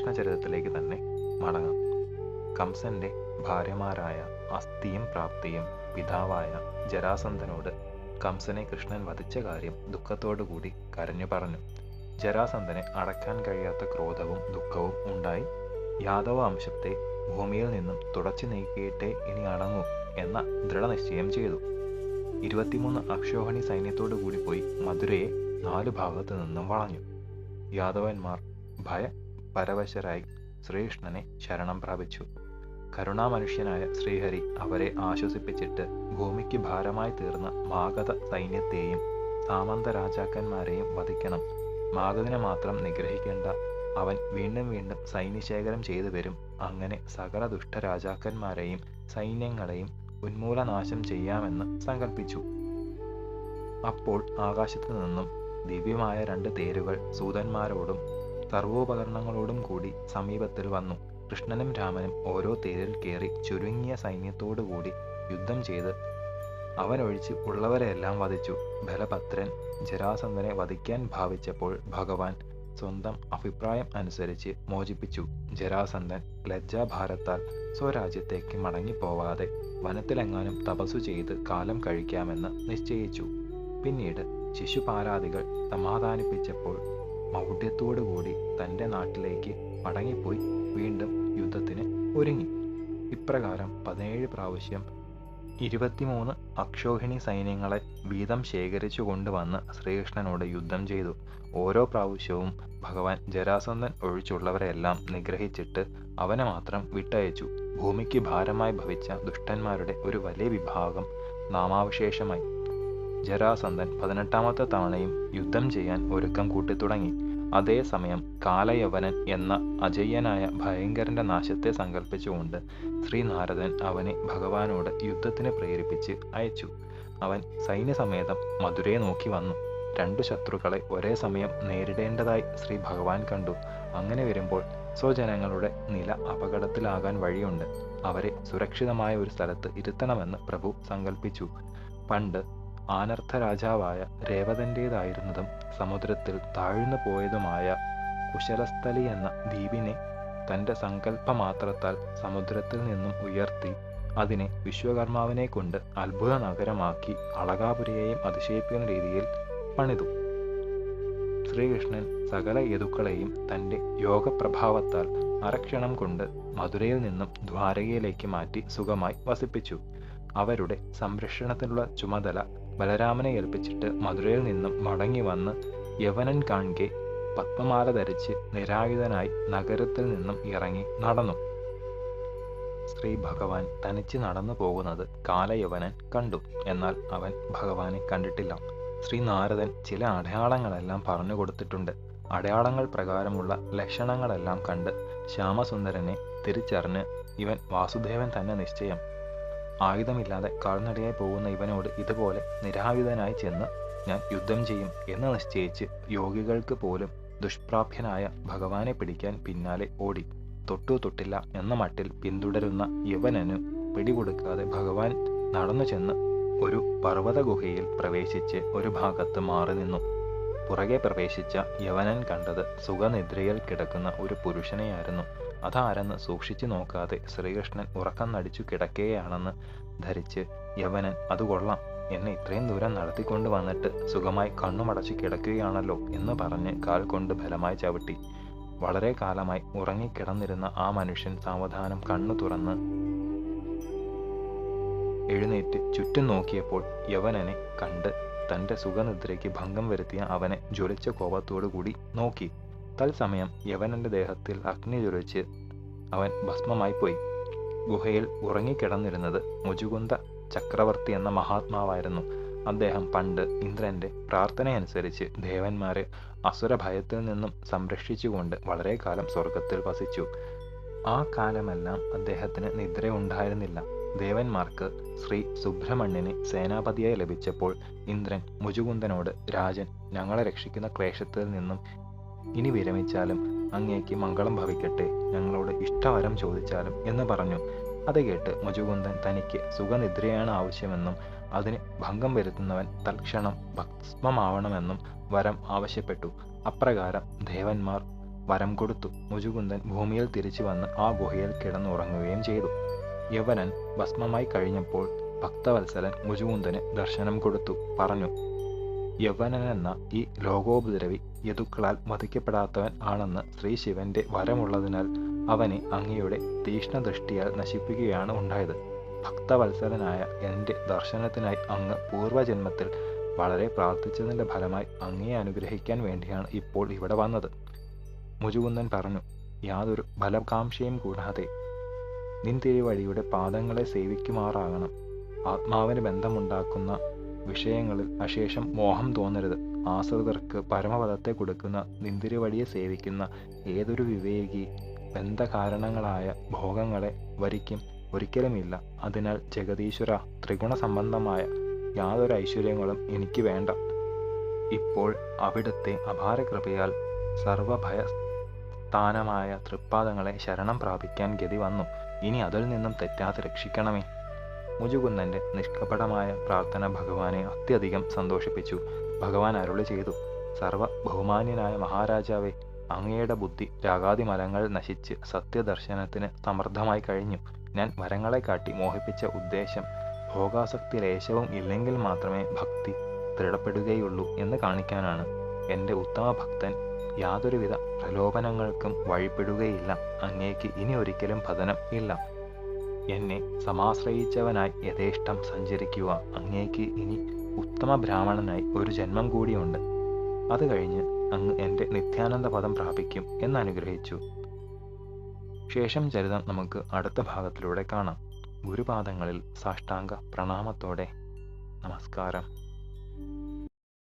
ശ്രീകൃഷ്ണചരിതത്തിലേക്ക് തന്നെ മടങ്ങാം. കംസന്റെ ഭാര്യമാരായ അസ്ഥിയും പ്രാപ്തിയും പിതാവായ ജരാസന്ധനോട് കംസനെ കൃഷ്ണൻ വധിച്ച കാര്യം ദുഃഖത്തോടുകൂടി കരഞ്ഞു പറഞ്ഞു. ജരാസന്ധന് അടക്കാൻ കഴിയാത്ത ക്രോധവും ദുഃഖവും ഉണ്ടായി. യാദവ വംശത്തെ ഭൂമിയിൽ നിന്നും തുടച്ചു നീക്കിയിട്ടേ ഇനി അടങ്ങൂ എന്ന ദൃഢനിശ്ചയം ചെയ്തു. 23 അക്ഷോഹിണി സൈന്യത്തോടു കൂടി പോയി മധുരയെ 4 ഭാഗത്തു നിന്നും വളഞ്ഞു. യാദവന്മാർ ഭയപരവശരായി ശ്രീകൃഷ്ണനെ ശരണം പ്രാപിച്ചു. കരുണാമനുഷ്യനായ ശ്രീഹരി അവരെ ആശ്വസിപ്പിച്ചിട്ട് ഭൂമിക്ക് ഭാരമായി തീർന്ന മാഗധ സൈന്യത്തെയും സാമന്ത രാജാക്കന്മാരെയും വധിക്കണം. മാഗധനെ മാത്രം നിഗ്രഹിക്കേണ്ട, അവൻ വീണ്ടും വീണ്ടും സൈന്യശേഖരം ചെയ്തു വരും. അങ്ങനെ സകല ദുഷ്ടരാജാക്കന്മാരെയും സൈന്യങ്ങളെയും ഉന്മൂലനാശം ചെയ്യാമെന്ന് സങ്കൽപ്പിച്ചു. അപ്പോൾ ആകാശത്തു നിന്നും ദിവ്യമായ 2 തേരുകൾ സൂതന്മാരോടും സർവോപകരണങ്ങളോടും കൂടി സമീപത്തിൽ വന്നു. കൃഷ്ണനും രാമനും ഓരോ തേരിൽ കയറി ചുരുങ്ങിയ സൈന്യത്തോടുകൂടി യുദ്ധം ചെയ്ത് അവനൊഴിച്ച് ഉള്ളവരെയെല്ലാം വധിച്ചു. ബലഭദ്രൻ ജരാസന്ധനെ വധിക്കാൻ ഭാവിച്ചപ്പോൾ ഭഗവാൻ സ്വന്തം അഭിപ്രായം അനുസരിച്ച് മോചിപ്പിച്ചു. ജരാസന്ധൻ ലജ്ജാഭാരത്താൽ സ്വരാജ്യത്തേക്ക് മടങ്ങിപ്പോവാതെ വനത്തിലെങ്ങാനും തപസ്സു ചെയ്ത് കാലം കഴിക്കാമെന്ന് നിശ്ചയിച്ചു. പിന്നീട് ശിശുപാലാദികൾ സമാധാനിപ്പിച്ചപ്പോൾ മൗഢ്യത്തോടുകൂടി തൻ്റെ നാട്ടിലേക്ക് മടങ്ങിപ്പോയി വീണ്ടും യുദ്ധത്തിന് ഒരുങ്ങി. ഇപ്രകാരം 17 പ്രാവശ്യം 23 അക്ഷോഹിണി സൈന്യങ്ങളെ വീതം ശേഖരിച്ചു കൊണ്ടുവന്ന് ശ്രീകൃഷ്ണനോട് യുദ്ധം ചെയ്തു. ഓരോ പ്രാവശ്യവും ഭഗവാൻ ജരാസന്ധൻ ഒഴിച്ചുള്ളവരെല്ലാം നിഗ്രഹിച്ചിട്ട് അവനെ മാത്രം വിട്ടയച്ചു. ഭൂമിക്ക് ഭാരമായി ഭവിച്ച ദുഷ്ടന്മാരുടെ ഒരു വലിയ വിഭാഗം നാമാവശേഷമായി. ജരാസന്ധൻ 18ാമത്തെ തവണയും യുദ്ധം ചെയ്യാൻ ഒരുക്കം കൂട്ടിത്തുടങ്ങി. അതേസമയം കാലയവനൻ എന്ന അജയ്യനായ ഭയങ്കരന്റെ നാശത്തെ സങ്കല്പിച്ചുകൊണ്ട് ശ്രീനാരദൻ അവനെ ഭഗവാനോട് യുദ്ധത്തിന് പ്രേരിപ്പിച്ച് അയച്ചു. അവൻ സൈന്യസമേതം മധുരയെ നോക്കി വന്നു. 2 ശത്രുക്കളെ ഒരേ സമയം നേരിടേണ്ടതായി ശ്രീ ഭഗവാൻ കണ്ടു. അങ്ങനെ വരുമ്പോൾ സ്വജനങ്ങളുടെ നില അപകടത്തിലാകാൻ വഴിയുണ്ട്. അവരെ സുരക്ഷിതമായ ഒരു സ്ഥലത്ത് ഇരുത്തണമെന്ന് പ്രഭു സങ്കല്പിച്ചു. പണ്ട് ആനർത്ഥ രാജാവായ രേവതൻ്റേതായിരുന്നതും സമുദ്രത്തിൽ താഴ്ന്നു പോയതുമായ കുശലസ്ഥലി എന്ന ദ്വീപിനെ തൻ്റെ സങ്കല്പമാത്രത്താൽ സമുദ്രത്തിൽ നിന്നും ഉയർത്തി അതിനെ വിശ്വകർമാവിനെ കൊണ്ട് അത്ഭുത നഗരമാക്കി അളകാപുരിയെയും അതിശയിപ്പിക്കുന്ന രീതിയിൽ പണിതു. ശ്രീകൃഷ്ണൻ സകല യദുക്കളെയും തൻ്റെ യോഗപ്രഭാവത്താൽ അരക്ഷണം കൊണ്ട് മധുരയിൽ നിന്നും ദ്വാരകയിലേക്ക് മാറ്റി സുഖമായി വസിപ്പിച്ചു. അവരുടെ സംരക്ഷണത്തിനുള്ള ചുമതല ബലരാമനെ ഏൽപ്പിച്ചിട്ട് മധുരയിൽ നിന്നും മടങ്ങി വന്ന് യവനൻ കാൺകെ പത്മമാല ധരിച്ച് നിരായുധനായി നഗരത്തിൽ നിന്നും ഇറങ്ങി നടന്നു. ശ്രീ ഭഗവാൻ തനിച്ച് നടന്നു പോകുന്നത് കാലയവനൻ കണ്ടു. എന്നാൽ അവൻ ഭഗവാനെ കണ്ടിട്ടില്ല. ശ്രീ നാരദൻ ചില അടയാളങ്ങളെല്ലാം പറഞ്ഞു കൊടുത്തിട്ടുണ്ട്. അടയാളങ്ങൾ പ്രകാരമുള്ള ലക്ഷണങ്ങളെല്ലാം കണ്ട് ശ്യാമസുന്ദരനെ തിരിച്ചറിഞ്ഞ് ഇവൻ വാസുദേവൻ തന്നെ നിശ്ചയം. ആയുധമില്ലാതെ കാൽനടയായി പോകുന്ന ഇവനോട് ഇതുപോലെ നിരായുധനായി ചെന്ന് ഞാൻ യുദ്ധം ചെയ്യും എന്ന് നിശ്ചയിച്ച് യോഗികൾക്ക് പോലും ദുഷ്പ്രാപ്യനായ ഭഗവാനെ പിടിക്കാൻ പിന്നാലെ ഓടി. തൊട്ടു തൊട്ടില്ല എന്ന മട്ടിൽ പിന്തുടരുന്ന യവനന് പിടികൊടുക്കാതെ ഭഗവാൻ നടന്നു ചെന്ന് ഒരു പർവ്വത ഗുഹയിൽ പ്രവേശിച്ച് ഒരു ഭാഗത്ത് മാറി നിന്നു. പുറകെ പ്രവേശിച്ച യവനൻ കണ്ടത് സുഖനിദ്രയിൽ കിടക്കുന്ന ഒരു പുരുഷനെയായിരുന്നു. അതാരെന്ന് സൂക്ഷിച്ചു നോക്കാതെ ശ്രീകൃഷ്ണൻ ഉറക്കം നടിച്ചു കിടക്കുകയാണെന്ന് ധരിച്ച് യവനൻ അത് കൊള്ളാം, എന്നെ ഇത്രയും ദൂരം നടത്തിക്കൊണ്ട് വന്നിട്ട് സുഖമായി കണ്ണുമടച്ചു കിടക്കുകയാണല്ലോ എന്ന് പറഞ്ഞ് കാൽ കൊണ്ട് ബലമായി ചവിട്ടി. വളരെ കാലമായി ഉറങ്ങിക്കിടന്നിരുന്ന ആ മനുഷ്യൻ സാവധാനം കണ്ണു തുറന്ന് എഴുന്നേറ്റ് ചുറ്റും നോക്കിയപ്പോൾ യവനനെ കണ്ട് തൻ്റെ സുഖനിദ്രയ്ക്ക് ഭംഗം വരുത്തിയ അവനെ ജ്വലിച്ച കോപത്തോടു കൂടി നോക്കി. തത്സമയം യവനന്റെ ദേഹത്തിൽ അഗ്നി ജ്വലിച്ച് അവൻ ഭസ്മമായി പോയി. ഗുഹയിൽ ഉറങ്ങിക്കിടന്നിരുന്നത് മുചുകുന്ദ ചക്രവർത്തി എന്ന മഹാത്മാവായിരുന്നു. അദ്ദേഹം പണ്ട് ഇന്ദ്രന്റെ പ്രാർത്ഥനയനുസരിച്ച് ദേവന്മാരെ അസുരഭയത്തിൽ നിന്നും സംരക്ഷിച്ചുകൊണ്ട് വളരെ കാലം സ്വർഗത്തിൽ വസിച്ചു. ആ കാലമെല്ലാം അദ്ദേഹത്തിന് നിദ്രയുണ്ടായിരുന്നില്ല. ദേവന്മാർക്ക് ശ്രീ സുബ്രഹ്മണ്യനെ സേനാപതിയായി ലഭിച്ചപ്പോൾ ഇന്ദ്രൻ മുചുകുന്ദനോട്, രാജൻ ഞങ്ങളെ രക്ഷിക്കുന്ന ക്ലേശത്തിൽ നിന്നും ഇനി വിരമിച്ചാലും അങ്ങേക്ക് മംഗളം ഭവിക്കട്ടെ, ഞങ്ങളോട് ഇഷ്ടവരം ചോദിച്ചാലും എന്ന് പറഞ്ഞു. അത് കേട്ട് മുചുകുന്ദൻ തനിക്ക് സുഖനിദ്രയാണ് ആവശ്യമെന്നും അതിന് ഭംഗം വരുത്തുന്നവൻ തൽക്ഷണം ഭസ്മമാവണമെന്നും വരം ആവശ്യപ്പെട്ടു. അപ്രകാരം ദേവന്മാർ വരം കൊടുത്തു. മുചുകുന്ദൻ ഭൂമിയിൽ തിരിച്ചു വന്ന് ആ ഗുഹയിൽ കിടന്നുറങ്ങുകയും ചെയ്തു. യവനൻ ഭസ്മമായി കഴിഞ്ഞപ്പോൾ ഭക്തവത്സലൻ മുചുകുന്ദന് ദർശനം കൊടുത്തു. പറഞ്ഞു, യവനനെന്ന ഈ ലോകോപദ്രവി യദുക്കളാൽ വധിക്കപ്പെടാത്തവൻ ആണെന്ന് ശ്രീ ശിവന്റെ വരമുള്ളതിനാൽ അവനെ അങ്ങയുടെ തീക്ഷ്ണദൃഷ്ടിയാൽ നശിപ്പിക്കുകയാണ് ഉണ്ടായത്. ഭക്തവത്സലനായ എൻ്റെ ദർശനത്തിനായി അങ്ങ് പൂർവജന്മത്തിൽ വളരെ പ്രാർത്ഥിച്ചതിൻ്റെ ഫലമായി അങ്ങയെ അനുഗ്രഹിക്കാൻ വേണ്ടിയാണ് ഇപ്പോൾ ഇവിടെ വന്നത്. മുചുകുന്ദൻ പറഞ്ഞു, യാതൊരു ഫലകാംക്ഷയും കൂടാതെ നിൻ തിരുവഴിയുടെ പാദങ്ങളെ സേവിക്കുമാറാകണം. ആത്മാവിന് ബന്ധമുണ്ടാക്കുന്ന വിഷയങ്ങളിൽ അശേഷം മോഹം തോന്നരുത്. ആശ്രിതർക്ക് പരമപദത്തെ കൊടുക്കുന്ന നിന്തിരുവഴിയെ സേവിക്കുന്ന ഏതൊരു വിവേകി ബന്ധകാരണങ്ങളായ ഭോഗങ്ങളെ വരിക്കും ഒരിക്കലുമില്ല. അതിനാൽ ജഗദീശ്വര, ത്രിഗുണ സംബന്ധമായ യാതൊരു ഐശ്വര്യങ്ങളും എനിക്ക് വേണ്ട. ഇപ്പോൾ അവിടുത്തെ അപാരകൃപയാൽ സർവഭയസ്ഥാനമായ തൃപ്പാദങ്ങളെ ശരണം പ്രാപിക്കാൻ ഗതി വന്നു. ഇനി അതിൽ നിന്നും തെറ്റാതെ രക്ഷിക്കണമേ. മുചുകുന്ദന്റെ നിഷ്കപടമായ പ്രാർത്ഥന ഭഗവാനെ അത്യധികം സന്തോഷിപ്പിച്ചു. ഭഗവാൻ അരുളി ചെയ്തു, സർവ ബഹുമാന്യനായ മഹാരാജാവേ, അങ്ങയുടെ ബുദ്ധി രാഗാദിമലങ്ങൾ നശിച്ച് സത്യദർശനത്തിന് സമർത്ഥമായി കഴിഞ്ഞു. ഞാൻ വരങ്ങളെ കാട്ടി മോഹിപ്പിച്ച ഉദ്ദേശം ഭോഗാസക്തി ലേശവും ഇല്ലെങ്കിൽ മാത്രമേ ഭക്തി ദൃഢപ്പെടുകയുള്ളൂ എന്ന് കാണിക്കാനാണ്. എൻ്റെ ഉത്തമ ഭക്തൻ യാതൊരുവിധ പ്രലോഭനങ്ങൾക്കും വഴിപ്പെടുകയില്ല. അങ്ങേക്ക് ഇനി ഒരിക്കലും പതനം ഇല്ല. എന്നെ സമാശ്രയിച്ചവനായി യഥേഷ്ടം സഞ്ചരിക്കുക. അങ്ങേക്ക് ഇനി ഉത്തമ ബ്രാഹ്മണനായി ഒരു ജന്മം കൂടിയുണ്ട്. അത് കഴിഞ്ഞ് അങ്ങ് എൻ്റെ നിത്യാനന്ദ പദം പ്രാപിക്കും എന്നനുഗ്രഹിച്ചു. ശേഷം ചരിതം നമുക്ക് അടുത്ത ഭാഗത്തിലൂടെ കാണാം. ഗുരുപാദങ്ങളിൽ സാഷ്ടാംഗ പ്രണാമത്തോടെ നമസ്കാരം.